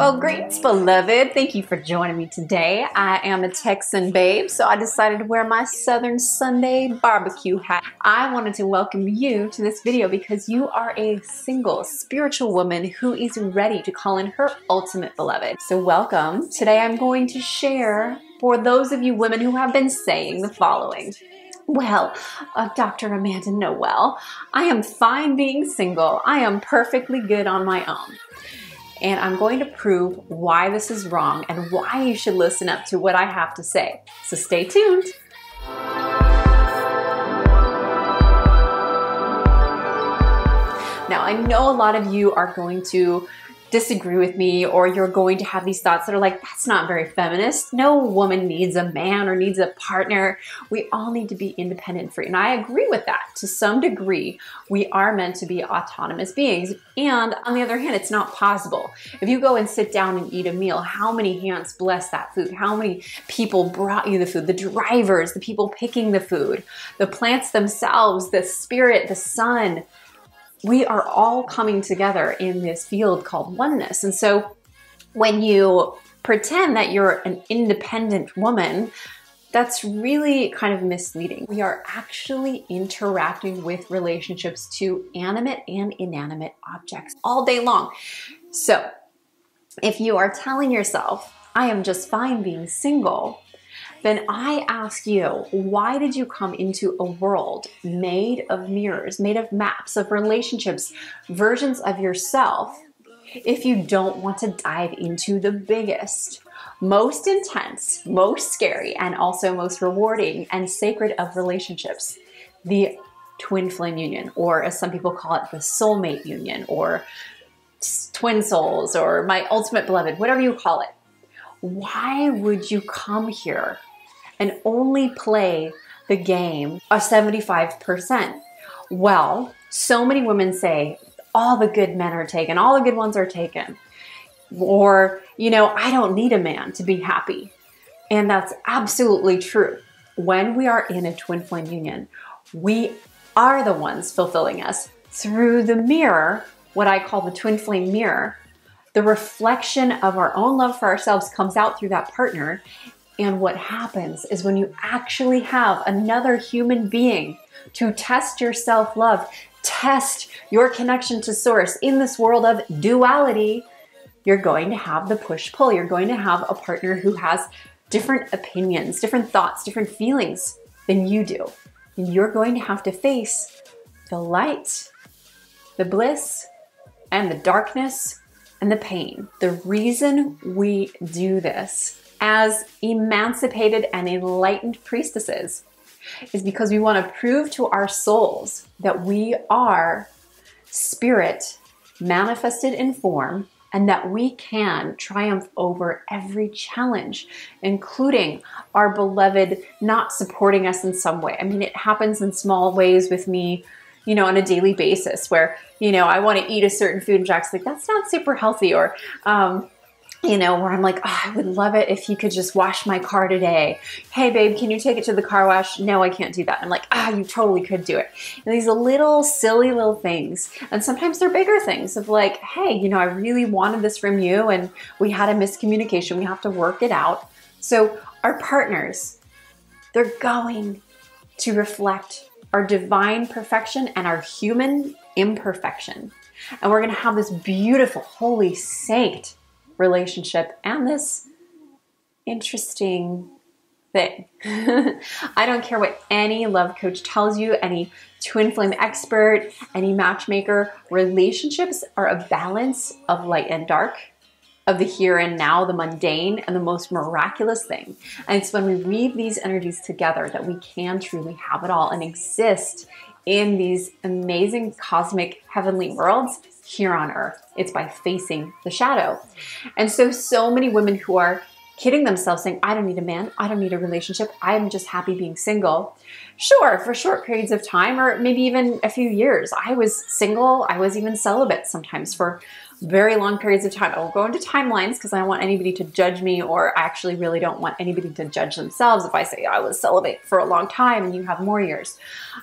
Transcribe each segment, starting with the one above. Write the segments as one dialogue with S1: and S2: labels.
S1: Well, greetings, beloved. Thank you for joining me today. I am a Texan babe, so I decided to wear my Southern Sunday barbecue hat. I wanted to welcome you to this video because you are a single spiritual woman who is ready to call in her ultimate beloved. So welcome. Today I'm going to share for those of you women who have been saying the following. Well, Dr. Amanda Noelle, I am fine being single. I am perfectly good on my own. And I'm going to prove why this is wrong and why you should listen up to what I have to say. So stay tuned. Now, I know a lot of you are going to disagree with me, or you're going to have these thoughts that are like, that's not very feminist. No woman needs a man or needs a partner. We all need to be independent and free. And I agree with that to some degree. We are meant to be autonomous beings. And on the other hand, it's not possible. If you go and sit down and eat a meal, how many hands bless that food? How many people brought you the food? The drivers, the people picking the food, the plants themselves, the spirit, the sun. We are all coming together in this field called oneness. And so when you pretend that you're an independent woman, that's really kind of misleading. We are actually interacting with relationships to animate and inanimate objects all day long. So if you are telling yourself, I am just fine being single, then I ask you, why did you come into a world made of mirrors, made of maps, of relationships, versions of yourself, if you don't want to dive into the biggest, most intense, most scary, and also most rewarding and sacred of relationships, the twin flame union, or as some people call it, the soulmate union, or twin souls, or my ultimate beloved, whatever you call it? Why would you come here and only play the game of 75%? Well, so many women say, all the good men are taken, all the good ones are taken. Or, you know, I don't need a man to be happy. And that's absolutely true. When we are in a twin flame union, we are the ones fulfilling us through the mirror, what I call the twin flame mirror. The reflection of our own love for ourselves comes out through that partner. And what happens is when you actually have another human being to test your self-love, test your connection to source in this world of duality, you're going to have the push-pull. You're going to have a partner who has different opinions, different thoughts, different feelings than you do. And you're going to have to face the light, the bliss, and the darkness, and the pain. The reason we do this as emancipated and enlightened priestesses is because we want to prove to our souls that we are spirit manifested in form, and that we can triumph over every challenge, including our beloved not supporting us in some way. I mean, it happens in small ways with me, you know, on a daily basis where, you know, I want to eat a certain food and Jack's like, that's not super healthy. Or, you know, where I'm like, oh, I would love it if you could just wash my car today. Hey babe, can you take it to the car wash? No, I can't do that. I'm like, you totally could do it. And these little silly little things. And sometimes they're bigger things of like, hey, you know, I really wanted this from you and we had a miscommunication. We have to work it out. So our partners, they're going to reflect our divine perfection and our human imperfection. And we're going to have this beautiful, holy, saint relationship and this interesting thing. I don't care what any love coach tells you, any twin flame expert, any matchmaker. Relationships are a balance of light and dark, of the here and now, the mundane, and the most miraculous thing. And it's when we weave these energies together that we can truly have it all and exist in these amazing cosmic heavenly worlds here on earth. It's by facing the shadow. And so many women who are kidding themselves saying, I don't need a man, I don't need a relationship, I'm just happy being single. Sure, for short periods of time, or maybe even a few years. I was single, I was even celibate sometimes for very long periods of time. I won't go into timelines because I don't want anybody to judge me, or I actually really don't want anybody to judge themselves if I say I was celibate for a long time and you have more years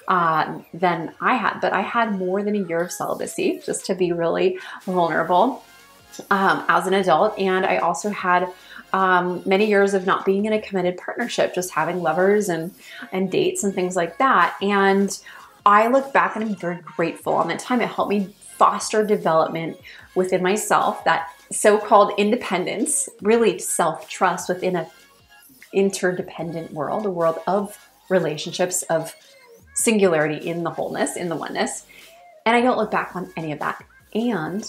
S1: than I had. But I had more than a year of celibacy, just to be really vulnerable. as an adult. And I also had many years of not being in a committed partnership, just having lovers and dates and things like that. And I look back and I'm very grateful on that time. It helped me foster development within myself, that so-called independence, really self-trust within an interdependent world, a world of relationships, of singularity in the wholeness, in the oneness. And I don't look back on any of that. And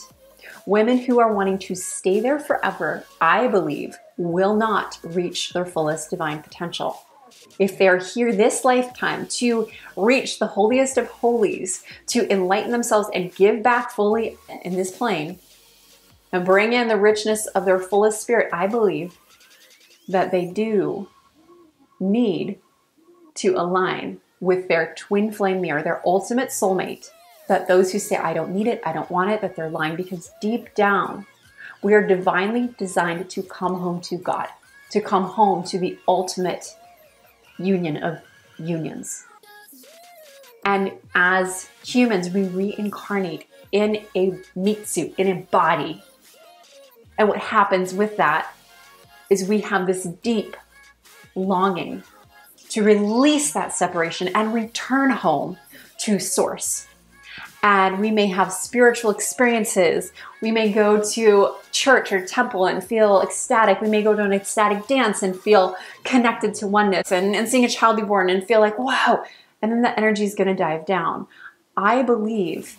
S1: women who are wanting to stay there forever, I believe, will not reach their fullest divine potential. If they're here this lifetime to reach the holiest of holies, to enlighten themselves and give back fully in this plane, and bring in the richness of their fullest spirit, I believe that they do need to align with their twin flame mirror, their ultimate soulmate. That those who say, I don't need it, I don't want it, that they're lying, because deep down, we are divinely designed to come home to God, to come home to the ultimate union of unions. And as humans, we reincarnate in a meat suit, in a body. And what happens with that is we have this deep longing to release that separation and return home to source. And we may have spiritual experiences. We may go to church or temple and feel ecstatic. We may go to an ecstatic dance and feel connected to oneness, and seeing a child be born and feel like, wow. And then the energy is going to dive down. I believe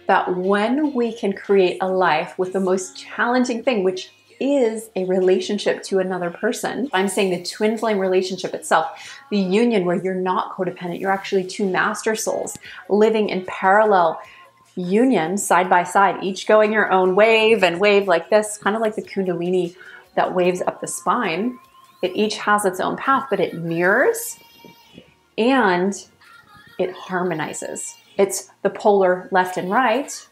S1: that when we can create a life with the most challenging thing, which is a relationship to another person. I'm saying the twin flame relationship itself, the union where you're not codependent, you're actually two master souls living in parallel union side by side, each going your own wave and wave like this, kind of like the Kundalini that waves up the spine. It each has its own path, but it mirrors and it harmonizes. It's the polar left and right,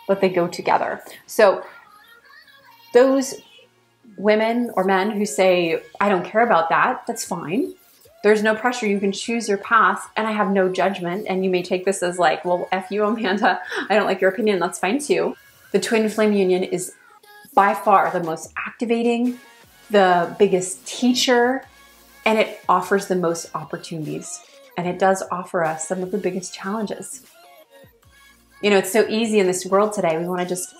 S1: but they go together. So those women or men who say, I don't care about that, that's fine. There's no pressure. You can choose your path, and I have no judgment. And you may take this as like, well, F you, Amanda. I don't like your opinion. That's fine too. The twin flame union is by far the most activating, the biggest teacher, and it offers the most opportunities. And it does offer us some of the biggest challenges. You know, it's so easy in this world today. We want to just,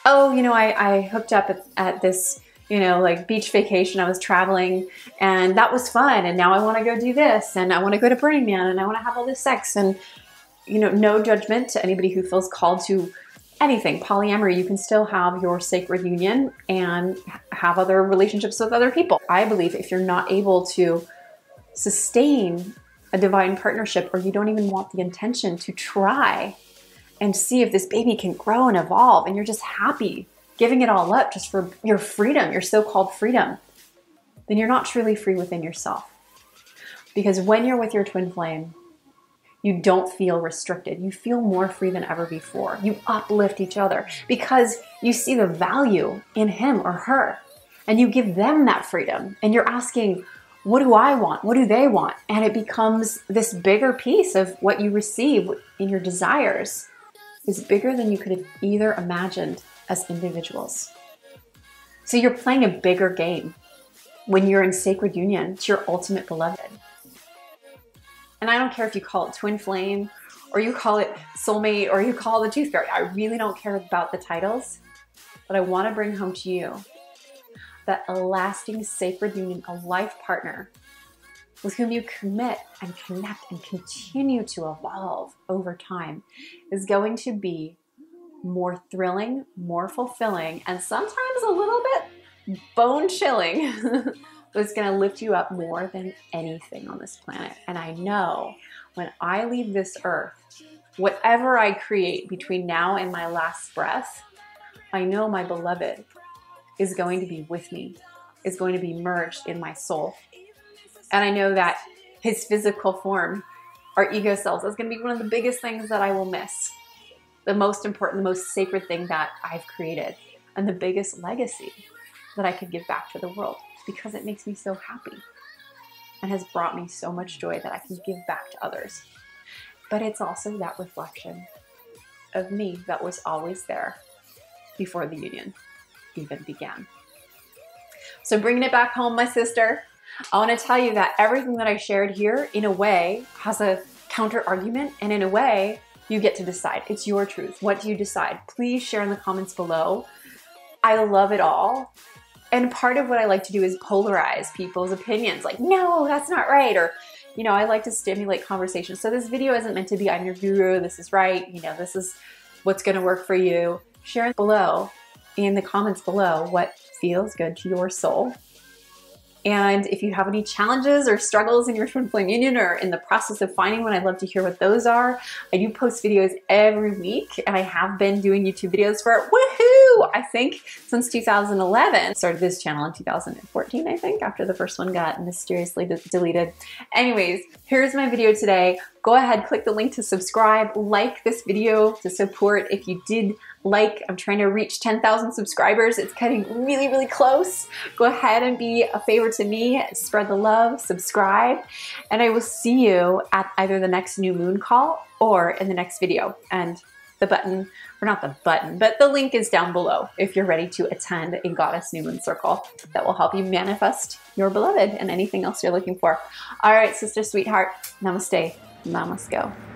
S1: oh, you know, I hooked up at this, you know, like beach vacation. I was traveling and that was fun. And now I want to go do this, and I want to go to Burning Man, and I want to have all this sex. And, you know, no judgment to anybody who feels called to anything. Polyamory, you can still have your sacred union and have other relationships with other people. I believe if you're not able to sustain a divine partnership, or you don't even want the intention to try and see if this baby can grow and evolve, and you're just happy giving it all up just for your freedom, your so-called freedom, then you're not truly free within yourself. Because when you're with your twin flame, you don't feel restricted. You feel more free than ever before. You uplift each other because you see the value in him or her, and you give them that freedom. And you're asking, what do I want? What do they want? And it becomes this bigger piece of what you receive in your desires is bigger than you could have either imagined as individuals. So you're playing a bigger game when you're in sacred union to your ultimate beloved. And I don't care if you call it twin flame, or you call it soulmate, or you call it the tooth fairy. I really don't care about the titles, but I want to bring home to you that a lasting sacred union, a life partner with whom you commit and connect and continue to evolve over time, is going to be more thrilling, more fulfilling, and sometimes a little bit bone chilling. But it's going to lift you up more than anything on this planet. And I know when I leave this earth, whatever I create between now and my last breath, I know my beloved is going to be with me, is going to be merged in my soul. And I know that his physical form, our ego selves, is going to be one of the biggest things that I will miss. The most important, the most sacred thing that I've created, and the biggest legacy that I could give back to the world, because it makes me so happy and has brought me so much joy that I can give back to others. But it's also that reflection of me that was always there before the union even began. So bringing it back home, my sister, I want to tell you that everything that I shared here, in a way, has a counter argument, and in a way, you get to decide. It's your truth. What do you decide? Please share in the comments below. I love it all. And part of what I like to do is polarize people's opinions. Like, no, that's not right. Or, you know, I like to stimulate conversation. So this video isn't meant to be, I'm your guru, this is right, you know, this is what's going to work for you. Share below, in the comments below, what feels good to your soul. And if you have any challenges or struggles in your twin flame union or in the process of finding one, I'd love to hear what those are. I do post videos every week, and I have been doing YouTube videos for, woohoo, I think since 2011. Started this channel in 2014, I think, after the first one got mysteriously deleted. Anyways, here's my video today. Go ahead, click the link to subscribe, like this video to support if you did like. I'm trying to reach 10,000 subscribers. It's getting really, really close. Go ahead and be a favor to me, spread the love, subscribe, and I will see you at either the next new moon call or in the next video. And the button, or not the button, but the link is down below if you're ready to attend a Goddess New Moon Circle that will help you manifest your beloved and anything else you're looking for. All right, sister, sweetheart, namaste, namaste.